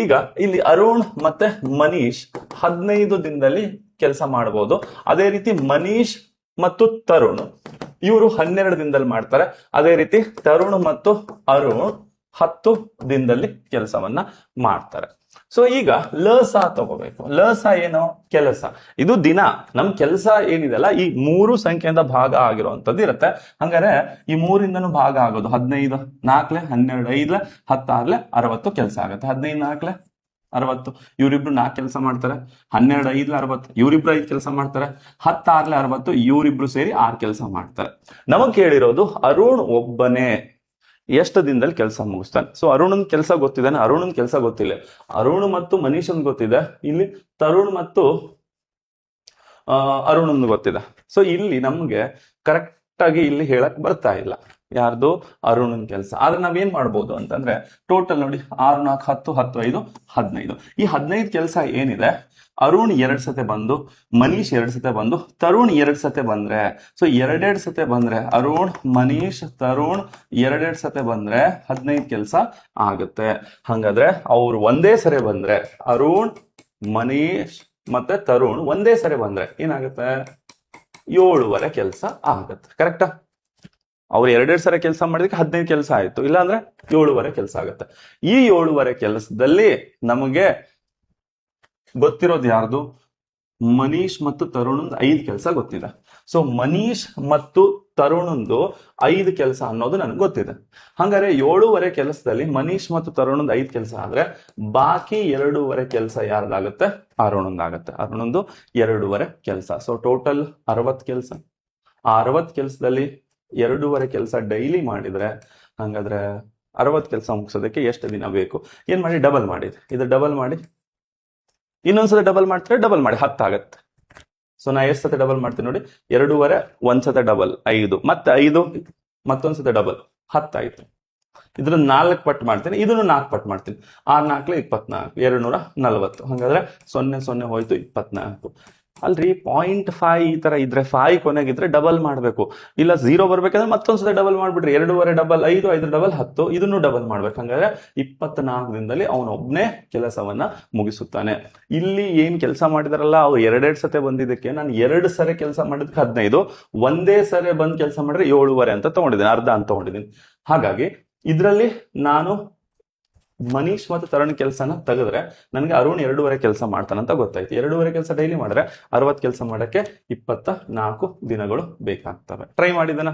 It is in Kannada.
ಈಗ ಇಲ್ಲಿ ಅರುಣ್ ಮತ್ತೆ ಮನೀಶ್ 15 ದಿನದಲ್ಲಿ ಕೆಲಸ ಮಾಡಬಹುದು. ಅದೇ ರೀತಿ ಮನೀಶ್ ಮತ್ತು ತರುಣ್ ಇವರು 12 ದಿನದಲ್ಲಿ ಮಾಡ್ತಾರೆ. ಅದೇ ರೀತಿ ತರುಣ್ ಮತ್ತು ಅರುಣ್ 10 ದಿನದಲ್ಲಿ ಕೆಲಸವನ್ನ ಮಾಡ್ತಾರೆ. ಸೊ ಈಗ ಲಸ ತಗೋಬೇಕು. ಲಸ ಏನು? ಕೆಲಸ. ಇದು ದಿನ ನಮ್ ಕೆಲಸ ಏನಿದೆಲ್ಲ ಈ 3 ಸಂಖ್ಯೆಯಿಂದ ಭಾಗ ಆಗಿರುವಂತದ್ದು ಇರುತ್ತೆ. ಹಂಗಾರೆ ಈ 3ಇಂದನೂ ಭಾಗ ಆಗೋದು 15 4 12 5 16 60 ಕೆಲಸ ಆಗುತ್ತೆ. 15 4 60 ಇವರಿಬ್ರು 4 ಕೆಲಸ ಮಾಡ್ತಾರೆ. 12 5 60 ಇವರಿಬ್ರು 5 ಕೆಲಸ ಮಾಡ್ತಾರೆ. 16 60 ಇವರಿಬ್ರು ಸೇರಿ 6 ಕೆಲಸ ಮಾಡ್ತಾರೆ. ನಮಗ್ ಕೇಳಿರೋದು ಅರುಣ್ ಒಬ್ಬನೇ ಎಷ್ಟು ದಿನದಲ್ಲಿ ಕೆಲಸ ಮುಗಿಸ್ತಾನೆ. ಸೊ ಅರುಣನ್ ಕೆಲಸ ಗೊತ್ತಿದ್ದಾನೆ, ಅರುಣನ್ ಕೆಲಸ ಗೊತ್ತಿಲ್ಲ. ಅರುಣ್ ಮತ್ತು ಮನೀಶನ್ ಗೊತ್ತಿದೆ, ಇಲ್ಲಿ ತರುಣ್ ಮತ್ತು ಅರುಣನ್ ಗೊತ್ತಿದೆ. ಸೊ ಇಲ್ಲಿ ನಮ್ಗೆ ಕರೆಕ್ಟ್ ಆಗಿ ಇಲ್ಲಿ ಹೇಳಕ್ ಬರ್ತಾ ಇಲ್ಲ ಯಾರ್ದು ಅರುಣನ್ ಕೆಲಸ. ಆದ್ರೆ ನಾವೇನ್ ಮಾಡ್ಬೋದು ಅಂತಂದ್ರೆ ಟೋಟಲ್ ನೋಡಿ 6 4 10 10 5 15. ಈ 15 ಕೆಲಸ ಏನಿದೆ, ಅರುಣ್ 2 ಸತೆ ಬಂದು, ಮನೀಶ್ 2 ಸತೆ ಬಂದು, ತರುಣ್ 2 ಸತೆ ಬಂದ್ರೆ, ಸೊ 2 ಸತೆ ಬಂದ್ರೆ ಅರುಣ್ ಮನೀಶ್ ತರುಣ್ 2 ಸತೆ ಬಂದ್ರೆ 15 ಕೆಲಸ ಆಗುತ್ತೆ. ಹಂಗಾದ್ರೆ ಅವ್ರು ಒಂದೇ ಸರಿ ಬಂದ್ರೆ, ಅರುಣ್ ಮನೀಶ್ ಮತ್ತೆ ತರುಣ್ ಒಂದೇ ಸರಿ ಬಂದ್ರೆ ಏನಾಗುತ್ತೆ? 7 ಕೆಲಸ ಆಗುತ್ತೆ. ಕರೆಕ್ಟಾ? ಅವ್ರು 2 ಸರಿ ಕೆಲಸ ಮಾಡಿದಕ್ಕೆ 15 ಕೆಲಸ ಆಯ್ತು. ಇಲ್ಲಾಂದ್ರೆ 7 ಕೆಲಸ ಆಗುತ್ತೆ. ಈ 7 ಕೆಲಸದಲ್ಲಿ ನಮಗೆ ಗೊತ್ತಿರೋದು ಯಾರ್ದು? ಮನೀಶ್ ಮತ್ತು ತರುಣಂದು 5 ಕೆಲಸ ಗೊತ್ತಿದೆ. ಸೊ ಮನೀಶ್ ಮತ್ತು ತರುಣಂದು 5 ಕೆಲಸ ಅನ್ನೋದು ನನಗೆ ಗೊತ್ತಿದೆ. ಹಂಗಾರೆ 7 ಕೆಲಸದಲ್ಲಿ ಮನೀಶ್ ಮತ್ತು ತರುಣಂದು 5 ಕೆಲಸ ಆದ್ರೆ ಬಾಕಿ 2 ಕೆಲಸ ಯಾರ್ದಾಗುತ್ತೆ? ಅರುಣಂದಾಗತ್ತೆ. ಅರುಣಂದು 2 ಕೆಲಸ. ಸೊ ಟೋಟಲ್ 60 ಕೆಲಸ. ಆ 60 ಕೆಲಸದಲ್ಲಿ 2 ಕೆಲಸ ಡೈಲಿ ಮಾಡಿದ್ರೆ ಹಂಗಾದ್ರೆ 60 ಕೆಲಸ ಮುಗಿಸೋದಕ್ಕೆ ಎಷ್ಟು ದಿನ ಬೇಕು? ಏನ್ ಮಾಡಿ? ಡಬಲ್ ಮಾಡಿ. ಇದು ಡಬಲ್ ಮಾಡಿ, ಇನ್ನೊಂದ್ಸಲ ಡಬಲ್ ಮಾಡ್ತಾರೆ, ಡಬಲ್ ಮಾಡಿ 10 ಆಗತ್ತೆ. ಸೊ ನಾ ಎಷ್ಟು ಸತಿ ಡಬಲ್ ಮಾಡ್ತೀನಿ ನೋಡಿ, 2 ಒಂದ್ಸತ ಡಬಲ್ 5, ಮತ್ತೆ 5 ಮತ್ತೊಂದ್ಸತ ಡಬಲ್ 10 ಆಯ್ತು. ಇದ್ರ 4 ಪಟ್ಟು ಮಾಡ್ತೀನಿ, ಇದನ್ನು 4 ಪಟ್ಟು ಮಾಡ್ತೀನಿ. 6 4 24 240. ಹಾಗಾದ್ರೆ 0 0 ಹೋಯ್ತು 24. ಅಲ್ರಿ 0.5 ಈ ತರ ಇದ್ರೆ 5 ಕೊನೆಗಿದ್ರೆ ಡಬಲ್ ಮಾಡ್ಬೇಕು. ಇಲ್ಲ 0 ಬರ್ಬೇಕಂದ್ರೆ ಮತ್ತೊಂದ್ಸಲ ಡಬಲ್ ಮಾಡ್ಬಿಟ್ರಿ. 2 ಡಬಲ್ 5 5 ಡಬಲ್ 10, ಇದನ್ನು ಡಬಲ್ ಮಾಡ್ಬೇಕು. ಹಂಗಾದ್ರೆ 24 ದಿನದಲ್ಲಿ ಅವನೊಬ್ನೇ ಕೆಲಸವನ್ನ ಮುಗಿಸುತ್ತಾನೆ. ಇಲ್ಲಿ ಏನ್ ಕೆಲಸ ಮಾಡಿದಾರಲ್ಲ ಅವ್ರು 2 ಸತೆ ಬಂದಿದ್ದಕ್ಕೆ ನಾನು 2 ಸರಿ ಕೆಲಸ ಮಾಡಿದಕ್ಕೆ 15, ಒಂದೇ ಸರಿ ಬಂದ್ ಕೆಲಸ ಮಾಡಿದ್ರೆ 7 ಅಂತ ತಗೊಂಡಿದ್ದೀನಿ, ಅರ್ಧ ಅಂತ ತಗೊಂಡಿದ್ದೀನಿ. ಹಾಗಾಗಿ ಇದ್ರಲ್ಲಿ ನಾನು ಮನೀಶ್ ಮತ್ತು ತರುಣ್ ಕೆಲಸನ ತೆಗೆದ್ರೆ ನನಗೆ ಅರುಣ್ 2 ಕೆಲಸ ಮಾಡ್ತಾನಂತ ಗೊತ್ತಾಯ್ತು. 2 ಕೆಲಸ ಡೈಲಿ ಮಾಡಿದ್ರೆ 60 ಕೆಲಸ ಮಾಡಕ್ಕೆ 24 ದಿನಗಳು ಬೇಕಾಗ್ತವೆ. ಟ್ರೈ ಮಾಡಿದನ?